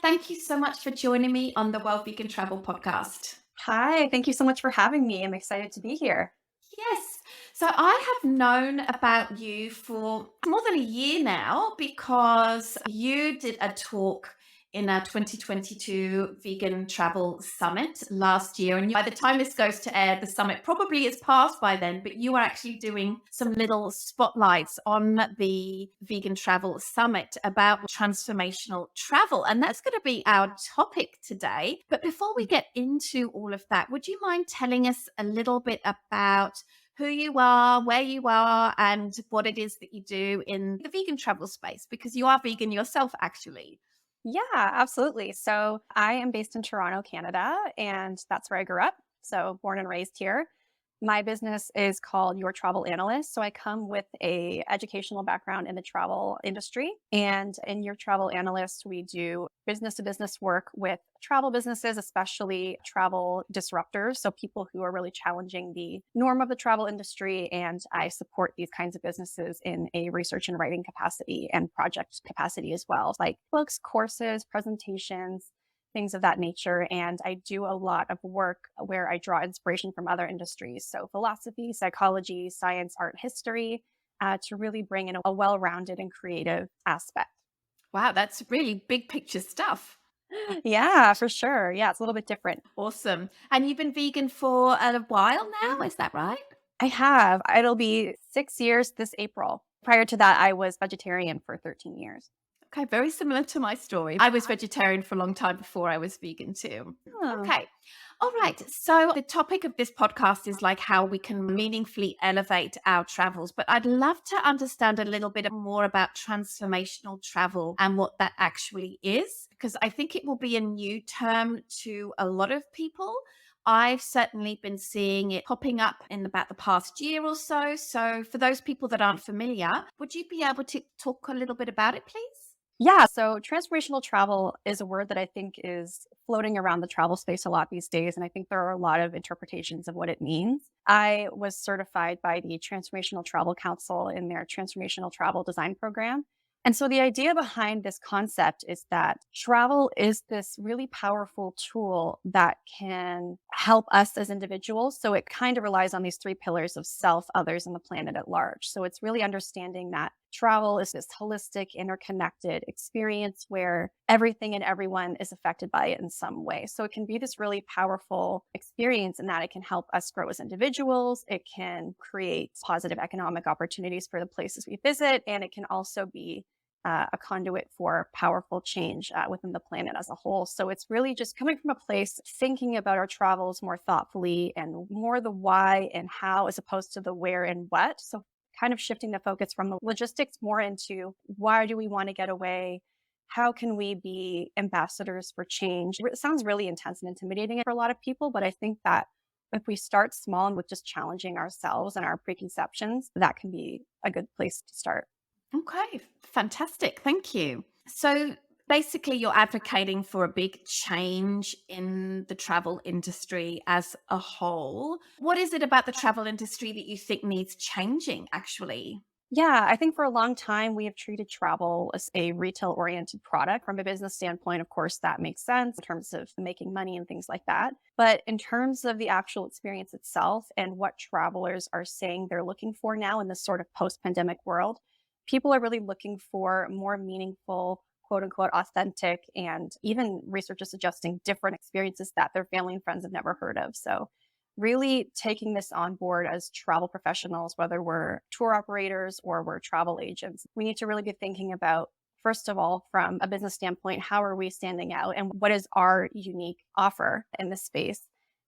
Thank you so much for joining me on the World Vegan Travel podcast. Hi, thank you so much for having me. I'm excited to be here. Yes, so I have known about you for more than a year now because you did a talk in a 2022 Vegan Travel Summit last year. And by the time this goes to air, the summit probably is past by then, but you are actually doing some little spotlights on the Vegan Travel Summit about transformational travel. And that's going to be our topic today. But before we get into all of that, would you mind telling us a little bit about who you are, where you are, and what it is that you do in the vegan travel space, because you are vegan yourself, actually. Yeah, absolutely. So I am based in Toronto, Canada, and that's where I grew up. So born and raised here. My business is called Your Travel Analyst. So I come with a educational background in the travel industry. And in Your Travel Analyst, we do business to business work with travel businesses, especially travel disruptors. So people who are really challenging the norm of the travel industry. And I support these kinds of businesses in a research and writing capacity and project capacity as well, like books, courses, presentations, things of that nature. And I do a lot of work where I draw inspiration from other industries. So philosophy, psychology, science, art, history, to really bring in a well rounded and creative aspect. Wow, that's really big picture stuff. Yeah, for sure. Yeah, it's a little bit different. Awesome. And you've been vegan for a while now, is that right? I have. It'll be 6 years this April. Prior to that, I was vegetarian for 13 years. Okay, very similar to my story. I was vegetarian for a long time before I was vegan too. Oh, Okay. All right. So the topic of this podcast is like how we can meaningfully elevate our travels, but I'd love to understand a little bit more about transformational travel and what that actually is, because I think it will be a new term to a lot of people. I've certainly been seeing it popping up in about the past year or so. So for those people that aren't familiar, would you be able to talk a little bit about it, please? yeah. So transformational travel is a word that I think is floating around the travel space a lot these days. And I think there are a lot of interpretations of what it means. I was certified by the Transformational Travel Council in their Transformational Travel Design Program. And so the idea behind this concept is that travel is this really powerful tool that can help us as individuals. So it kind of relies on these three pillars of self, others, and the planet at large. So it's really understanding that travel is this holistic, interconnected experience where everything and everyone is affected by it in some way. So it can be this really powerful experience in that it can help us grow as individuals. It can create positive economic opportunities for the places we visit. And it can also be a conduit for powerful change within the planet as a whole. So it's really just coming from a place thinking about our travels more thoughtfully and more the why and how as opposed to the where and what. So kind of shifting the focus from the logistics more into why do we want to get away? How can we be ambassadors for change? It sounds really intense and intimidating for a lot of people, but I think that if we start small and with just challenging ourselves and our preconceptions, that can be a good place to start. Okay, fantastic. Thank you. So basically, you're advocating for a big change in the travel industry as a whole. What is it about the travel industry that you think needs changing, actually? Yeah, I think for a long time we have treated travel as a retail oriented product. From a business standpoint, of course, that makes sense in terms of making money and things like that. But in terms of the actual experience itself and what travelers are saying they're looking for now in this sort of post pandemic world, people are really looking for more meaningful, quote unquote, authentic, and even research is suggesting different experiences that their family and friends have never heard of. So really taking this on board as travel professionals, whether we're tour operators or we're travel agents, we need to really be thinking about, first of all, from a business standpoint, how are we standing out and what is our unique offer in this space?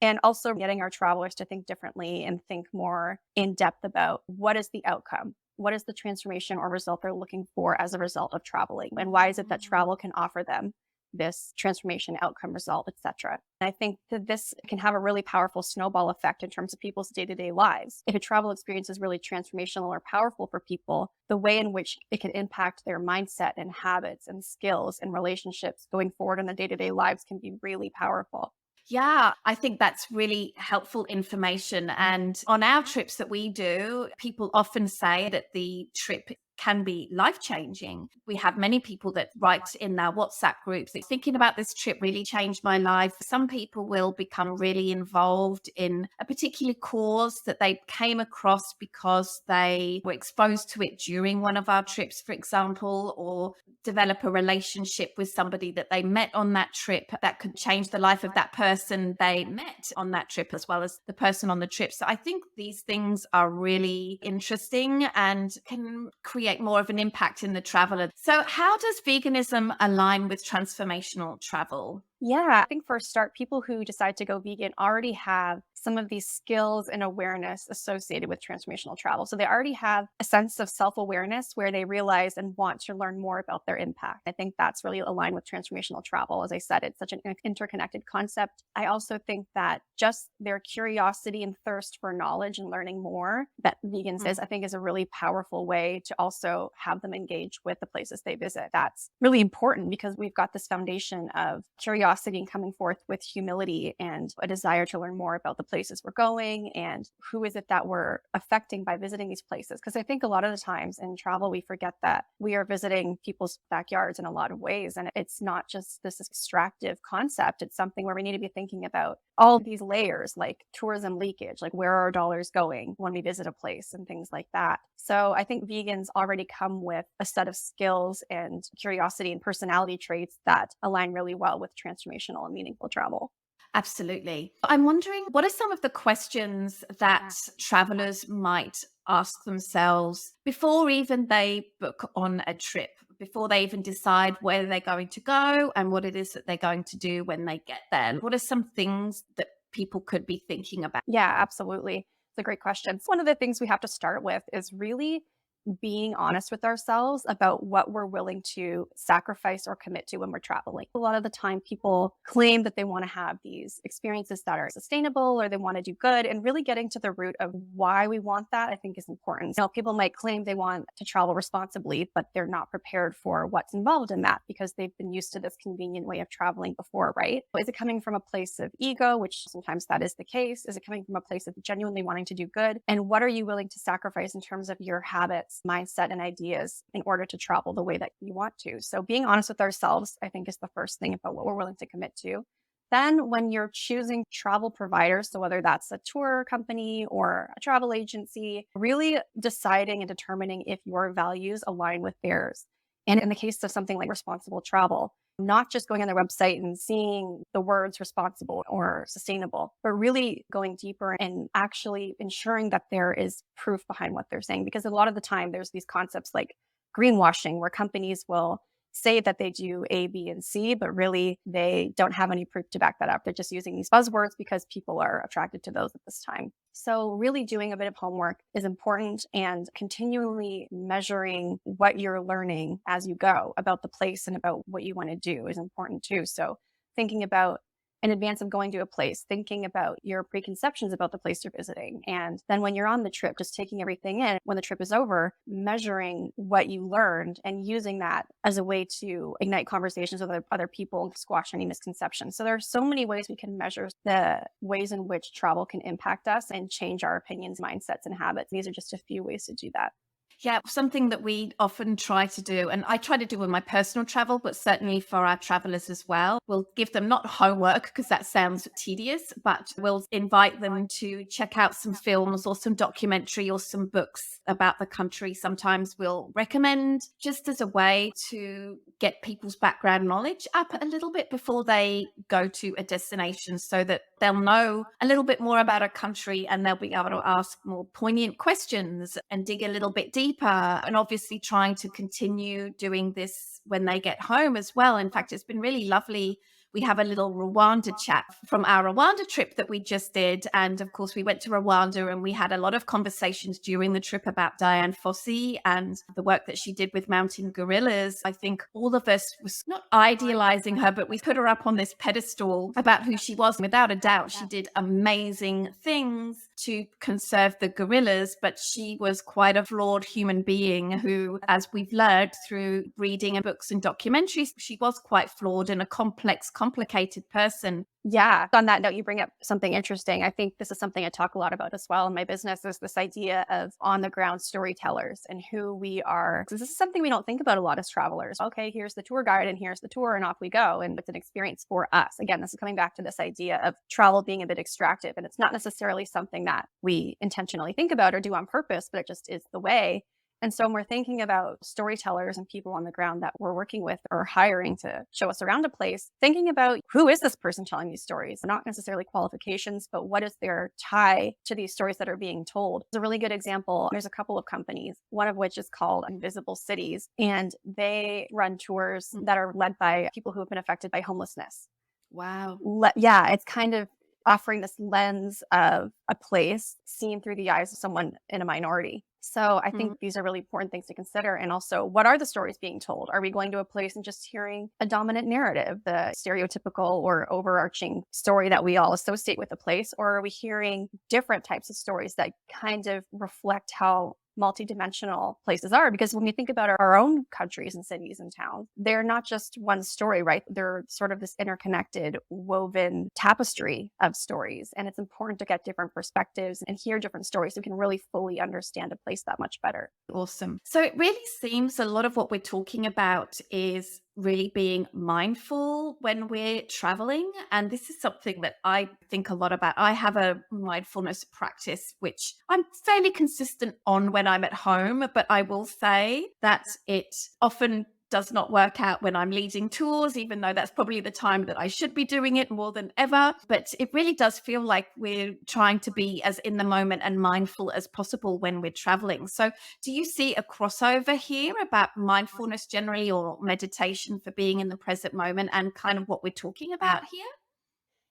And also getting our travelers to think differently and think more in depth about what is the outcome? What is the transformation or result they're looking for as a result of traveling? And why is it that travel can offer them this transformation outcome result, etc. I think that this can have a really powerful snowball effect in terms of people's day-to-day lives. If a travel experience is really transformational or powerful for people, the way in which it can impact their mindset and habits and skills and relationships going forward in their day-to-day lives can be really powerful. Yeah, I think that's really helpful information. And on our trips that we do, people often say that the trip can be life-changing. We have many people that write in our WhatsApp groups, thinking about this trip really changed my life. Some people will become really involved in a particular cause that they came across because they were exposed to it during one of our trips, for example, or develop a relationship with somebody that they met on that trip that could change the life of that person they met on that trip, as well as the person on the trip. So I think these things are really interesting and can create more of an impact in the traveler. So how does veganism align with transformational travel? Yeah, I think for a start, people who decide to go vegan already have some of these skills and awareness associated with transformational travel. So they already have a sense of self awareness where they realize and want to learn more about their impact. I think that's really aligned with transformational travel. As I said, it's such an interconnected concept. I also think that just their curiosity and thirst for knowledge and learning more that vegans is, I think, is a really powerful way to also have them engage with the places they visit. That's really important because we've got this foundation of curiosity and coming forth with humility and a desire to learn more about the places we're going and who is it that we're affecting by visiting these places. Because I think a lot of the times in travel, we forget that we are visiting people's backyards in a lot of ways. And it's not just this extractive concept. It's something where we need to be thinking about all of these layers like tourism leakage, like where are our dollars going when we visit a place and things like that. So I think vegans already come with a set of skills and curiosity and personality traits that align really well with transformational and meaningful travel. Absolutely. I'm wondering, what are some of the questions that travelers might ask themselves before even they book on a trip, before they even decide where they're going to go and what it is that they're going to do when they get there? What are some things that people could be thinking about? Yeah, absolutely. It's a great question. One of the things we have to start with is really being honest with ourselves about what we're willing to sacrifice or commit to when we're traveling. A lot of the time, people claim that they want to have these experiences that are sustainable or they want to do good, and really getting to the root of why we want that, I think, is important. People might claim they want to travel responsibly, but they're not prepared for what's involved in that because they've been used to this convenient way of traveling before, right? Is it coming from a place of ego, which sometimes that is the case? Is it coming from a place of genuinely wanting to do good? And what are you willing to sacrifice in terms of your habits, mindset, and ideas in order to travel the way that you want to? So being honest with ourselves, I think, is the first thing about what we're willing to commit to. Then when you're choosing travel providers, so whether that's a tour company or a travel agency, really deciding and determining if your values align with theirs. And in the case of something like responsible travel, not just going on their website and seeing the words responsible or sustainable, but really going deeper and actually ensuring that there is proof behind what they're saying. Because a lot of the time, there's these concepts like greenwashing, where companies will say that they do A, B, and C, but really they don't have any proof to back that up. They're just using these buzzwords because people are attracted to those at this time. So, really doing a bit of homework is important, and continually measuring what you're learning as you go about the place and about what you want to do is important too. So, thinking about in advance of going to a place, thinking about your preconceptions about the place you're visiting. And then when you're on the trip, just taking everything in. When the trip is over, measuring what you learned and using that as a way to ignite conversations with other people and squash any misconceptions. So there are so many ways we can measure the ways in which travel can impact us and change our opinions, mindsets, and habits. These are just a few ways to do that. Yeah, something that we often try to do, and I try to do with my personal travel, but certainly for our travelers as well. We'll give them not homework because that sounds tedious, but we'll invite them to check out some films or some documentary or some books about the country. Sometimes we'll recommend just as a way to get people's background knowledge up a little bit before they go to a destination so that they'll know a little bit more about a country and they'll be able to ask more poignant questions and dig a little bit deeper. And obviously trying to continue doing this when they get home as well. In fact, it's been really lovely. We have a little Rwanda chat from our Rwanda trip that we just did. And of course, we went to Rwanda and we had a lot of conversations during the trip about Diane Fossey and the work that she did with mountain gorillas. I think all of us was not idealizing her, but we put her up on this pedestal about who she was. Without a doubt, she did amazing things to conserve the gorillas, but she was quite a flawed human being who, as we've learned through reading books and documentaries, she was quite flawed in a complex complicated person. Yeah. On that note, you bring up something interesting. I think this is something I talk a lot about as well in my business is this idea of on the ground storytellers and who we are. 'Cause this is something we don't think about a lot as travelers. Okay, here's the tour guide and here's the tour and off we go. And it's an experience for us. Again, this is coming back to this idea of travel being a bit extractive. And it's not necessarily something that we intentionally think about or do on purpose, but it just is the way. And so when we're thinking about storytellers and people on the ground that we're working with or hiring to show us around a place, thinking about who is this person telling these stories, not necessarily qualifications, but what is their tie to these stories that are being told. It's a really good example. There's a couple of companies, one of which is called Invisible Cities, and they run tours that are led by people who have been affected by homelessness. Wow. Yeah, it's kind of offering this lens of a place seen through the eyes of someone in a minority. So I think these are really important things to consider. And also, what are the stories being told? Are we going to a place and just hearing a dominant narrative, the stereotypical or overarching story that we all associate with a place? Or are we hearing different types of stories that kind of reflect how multidimensional places are? Because when we think about our own countries and cities and towns, they're not just one story, right? They're sort of this interconnected, woven tapestry of stories. And it's important to get different perspectives and hear different stories so we can really fully understand a place that much better. Awesome. So it really seems a lot of what we're talking about is really being mindful when we're traveling. And this is something that I think a lot about. I have a mindfulness practice, which I'm fairly consistent on when I'm at home, but I will say that it often does not work out when I'm leading tours, even though that's probably the time that I should be doing it more than ever. But it really does feel like we're trying to be as in the moment and mindful as possible when we're traveling. So do you see a crossover here about mindfulness generally or meditation for being in the present moment and kind of what we're talking about here?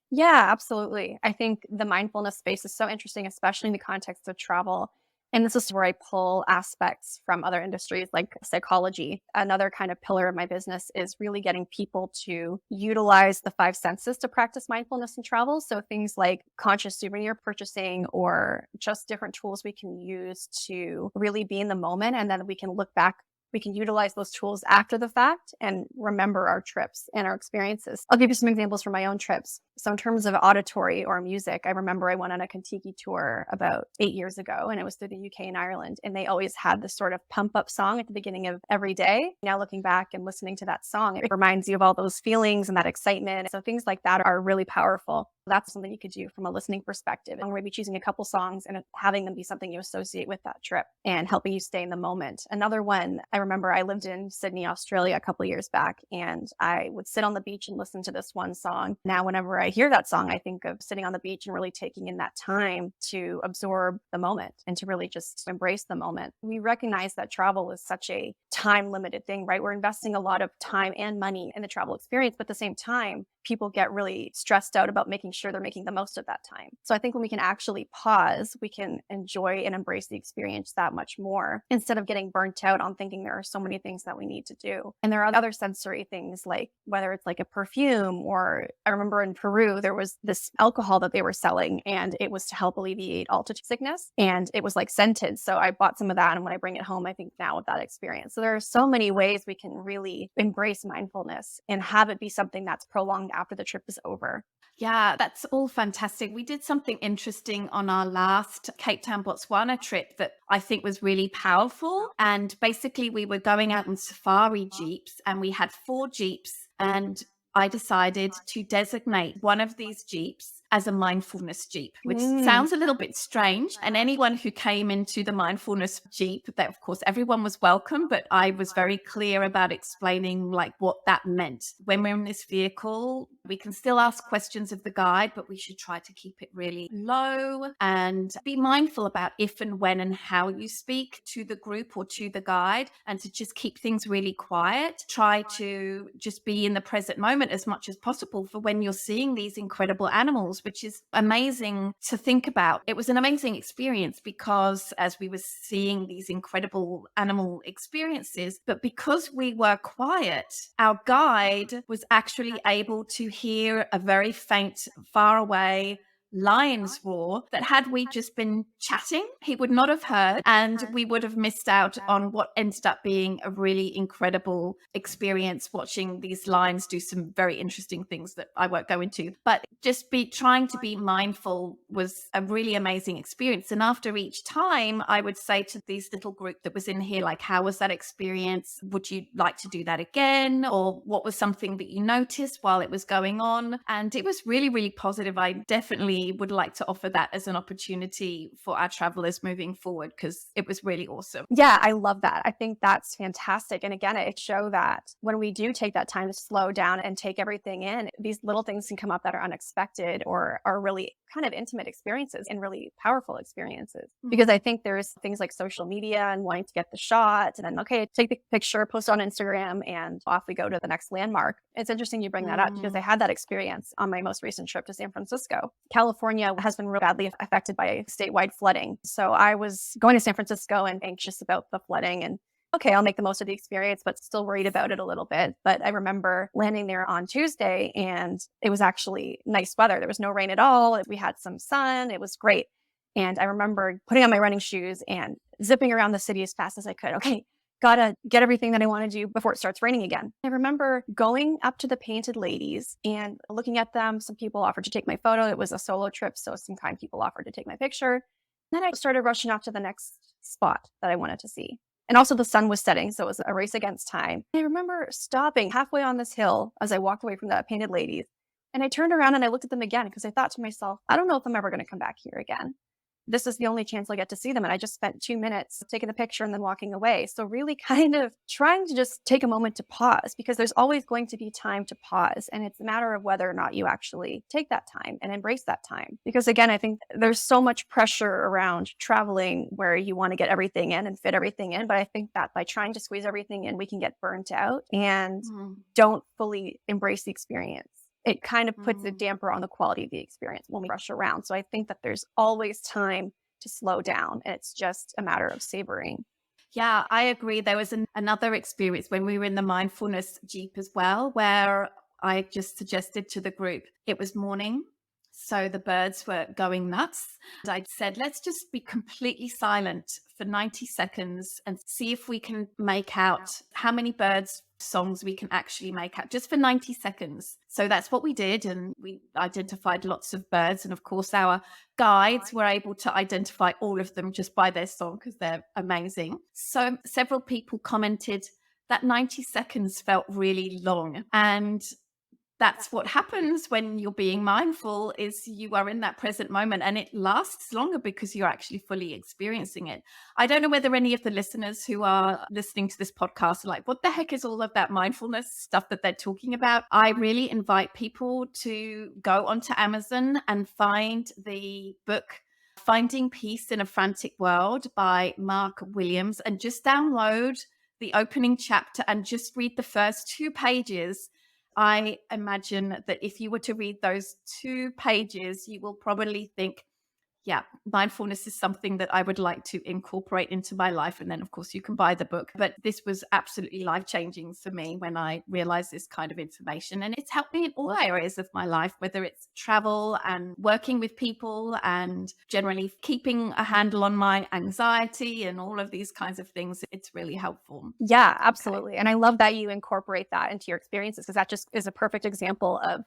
Yeah, absolutely. I think the mindfulness space is so interesting, especially in the context of travel. And this is where I pull aspects from other industries like psychology. Another kind of pillar of my business is really getting people to utilize the five senses to practice mindfulness in travel. So things like conscious souvenir purchasing or just different tools we can use to really be in the moment. And then we can look back, we can utilize those tools after the fact and remember our trips and our experiences. I'll give you some examples from my own trips. So in terms of auditory or music, I remember I went on a Kentucky tour about 8 years ago, and it was through the UK and Ireland. And they always had this sort of pump up song at the beginning of every day. Now looking back and listening to that song, it reminds you of all those feelings and that excitement. So things like that are really powerful. That's something you could do from a listening perspective. And we're maybe choosing a couple songs and having them be something you associate with that trip and helping you stay in the moment. Another one, I remember I lived in Sydney, Australia a couple of years back, and I would sit on the beach and listen to this one song. Now, whenever I hear that song, I think of sitting on the beach and really taking in that time to absorb the moment and to really just embrace the moment. We recognize that travel is such a time limited thing, right? We're investing a lot of time and money in the travel experience, but at the same time, people get really stressed out about making sure they're making the most of that time. So I think when we can actually pause, we can enjoy and embrace the experience that much more instead of getting burnt out on thinking there are so many things that we need to do. And there are other sensory things like whether it's like a perfume, or I remember in Peru, there was this alcohol that they were selling and it was to help alleviate altitude sickness and it was like scented. So I bought some of that. And when I bring it home, I think now of that experience. So there are so many ways we can really embrace mindfulness and have it be something that's prolonged after the trip is over. Yeah, that's all fantastic. We did something interesting on our last Cape Town, Botswana trip that I think was really powerful. And basically, we were going out in safari jeeps and we had four jeeps. And I decided to designate one of these jeeps as a mindfulness jeep, which Mm. sounds a little bit strange. And anyone who came into the mindfulness jeep, that of course everyone was welcome, but I was very clear about explaining like what that meant. When we're in this vehicle, we can still ask questions of the guide, but we should try to keep it really low and be mindful about if and when and how you speak to the group or to the guide, and to just keep things really quiet. Try to just be in the present moment as much as possible for when you're seeing these incredible animals, which is amazing to think about. It was an amazing experience because as we were seeing these incredible animal experiences, but because we were quiet, our guide was actually able to hear a very faint, far away lines were that had we just been chatting, he would not have heard, and we would have missed out on what ended up being a really incredible experience watching these lions do some very interesting things that I won't go into. But just be trying to be mindful was a really amazing experience. And after each time, I would say to these little group that was in here, like, how was that experience? Would you like to do that again? Or what was something that you noticed while it was going on? And it was really, really positive. I definitely would like to offer that as an opportunity for our travelers moving forward, because it was really awesome. Yeah, I love that. I think that's fantastic. And again, it shows that when we do take that time to slow down and take everything in, these little things can come up that are unexpected or are really kind of intimate experiences and really powerful experiences. Because I think there's things like social media and wanting to get the shot and then, okay, take the picture, post it on Instagram, and off we go to the next landmark. It's interesting you bring that up because I had that experience on my most recent trip to San Francisco. California has been really badly affected by statewide flooding. So I was going to San Francisco and anxious about the flooding, and okay, I'll make the most of the experience, but still worried about it a little bit. But I remember landing there on Tuesday and it was actually nice weather. There was no rain at all. We had some sun. It was great. And I remember putting on my running shoes and zipping around the city as fast as I could. Okay, gotta get everything that I want to do before it starts raining again. I remember going up to the painted ladies and looking at them. Some people offered to take my photo. It was a solo trip, so some kind people offered to take my picture. Then I started rushing off to the next spot that I wanted to see. And also the sun was setting, so it was a race against time. I remember stopping halfway on this hill as I walked away from the painted ladies. And I turned around and I looked at them again because I thought to myself, I don't know if I'm ever going to come back here again. This is the only chance I'll get to see them. And I just spent 2 minutes taking the picture and then walking away. So really kind of trying to just take a moment to pause, because there's always going to be time to pause. And it's a matter of whether or not you actually take that time and embrace that time. Because again, I think there's so much pressure around traveling where you want to get everything in and fit everything in. But I think that by trying to squeeze everything in, we can get burnt out and don't fully embrace the experience. It kind of puts a damper on the quality of the experience when we rush around. So I think that there's always time to slow down, and it's just a matter of savoring. Yeah, I agree. There was another experience when we were in the mindfulness Jeep as well, where I just suggested to the group, it was morning, so the birds were going nuts. And I said, let's just be completely silent for 90 seconds and see if we can make out how many birds songs we can actually make out just for 90 seconds. So that's what we did. And we identified lots of birds. And of course, our guides were able to identify all of them just by their song because they're amazing. So several people commented that 90 seconds felt really long. And that's what happens when you're being mindful, is you are in that present moment and it lasts longer because you're actually fully experiencing it. I don't know whether any of the listeners who are listening to this podcast are like, what the heck is all of that mindfulness stuff that they're talking about? I really invite people to go onto Amazon and find the book Finding Peace in a Frantic World by Mark Williams, and just download the opening chapter and just read the first 2 pages. I imagine that if you were to read those 2 pages, you will probably think, yeah, mindfulness is something that I would like to incorporate into my life. And then, of course, you can buy the book. But this was absolutely life-changing for me when I realized this kind of information. And it's helped me in all areas of my life, whether it's travel and working with people and generally keeping a handle on my anxiety and all of these kinds of things. It's really helpful. Yeah, absolutely. And I love that you incorporate that into your experiences, because that just is a perfect example of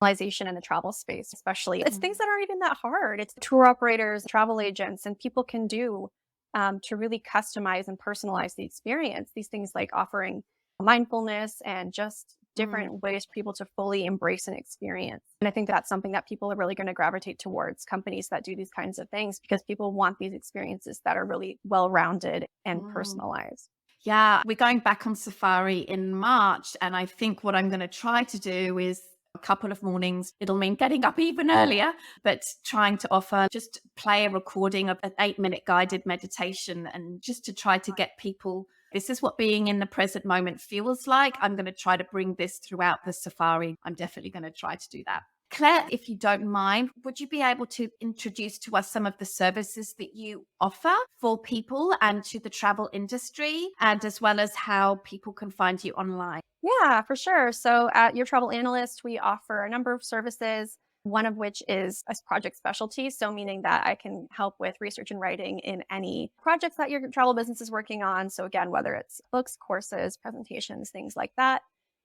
personalization in the travel space, especially. It's things that aren't even that hard. It's tour operators, travel agents, and people can do to really customize and personalize the experience. These things like offering mindfulness and just different ways for people to fully embrace an experience. And I think that's something that people are really going to gravitate towards, companies that do these kinds of things, because people want these experiences that are really well-rounded and personalized. Yeah, we're going back on safari in March. And I think what I'm going to try to do is a couple of mornings. It'll mean getting up even earlier, but trying to offer, just play a recording of an 8-minute guided meditation, and just to try to get people, this is what being in the present moment feels like. I'm going to try to bring this throughout the safari. I'm definitely going to try to do that. Claire, if you don't mind, would you be able to introduce to us some of the services that you offer for people and to the travel industry, and as well as how people can find you online? Yeah, for sure. So at Your Travel Analyst, we offer a number of services. one of which is a project specialty. So, meaning that I can help with research and writing in any projects that your travel business is working on. So, again, whether it's books, courses, presentations, things like that.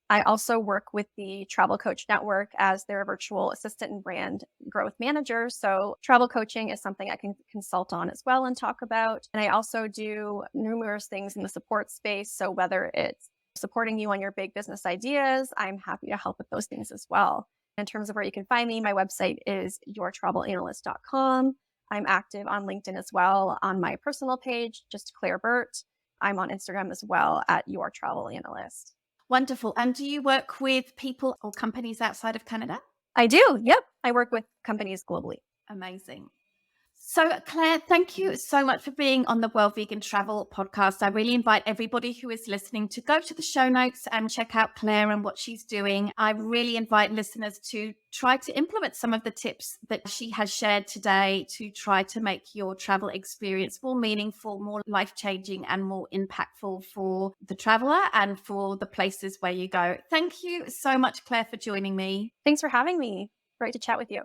I also work with the Travel Coach Network as their virtual assistant and brand growth manager. So, travel coaching is something I can consult on as well and talk about. And I also do numerous things in the support space. So, whether it's supporting you on your big business ideas, I'm happy to help with those things as well. In terms of where you can find me, my website is yourtravelanalyst.com. I'm active on LinkedIn as well on my personal page, just Claire Burt. I'm on Instagram as well at Your Travel Analyst. Wonderful. And do you work with people or companies outside of Canada? I do. Yep. I work with companies globally. Amazing. So, Claire, thank you so much for being on the World Vegan Travel podcast. I really invite everybody who is listening to go to the show notes and check out Claire and what she's doing. I really invite listeners to try to implement some of the tips that she has shared today to try to make your travel experience more meaningful, more life-changing, and more impactful for the traveler and for the places where you go. Thank you so much, Claire, for joining me. Thanks for having me. Great to chat with you.